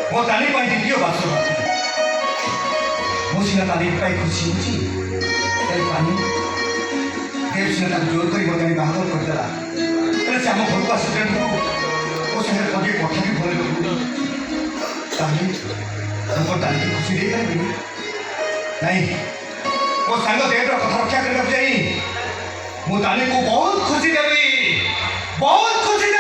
ମୋ ତାନି ପାଇଁ ଦ୍ୱିତୀୟ ବାସ ମୁଁ ସିନା ତାନି ପାଇଁ ଖୁସି ହେଉଛି ତାନି ଦେବ ସିନା ତାକୁ ଜୋର କରି ମୋ ତାନି ବାହାଘର କରିଦେଲା ହେଲେ ସେ ଆମ ଘରକୁ ଆସିଛନ୍ତି ମୋ ସାଙ୍ଗରେ କଟିଏ କଥା ବି ଭଲ କରୁ ତାହେଲେ ମୋ ତାନିକି ଖୁସି ଦେଇପାରିବିନି ନାଇଁ ମୋ ସାଙ୍ଗ ଦେବର କଥା ରକ୍ଷା କରିବାକୁ ଯାଇ ମୁଁ ତାନିକୁ ବହୁତ ଖୁସି ଦେବି ବହୁତ ଖୁସି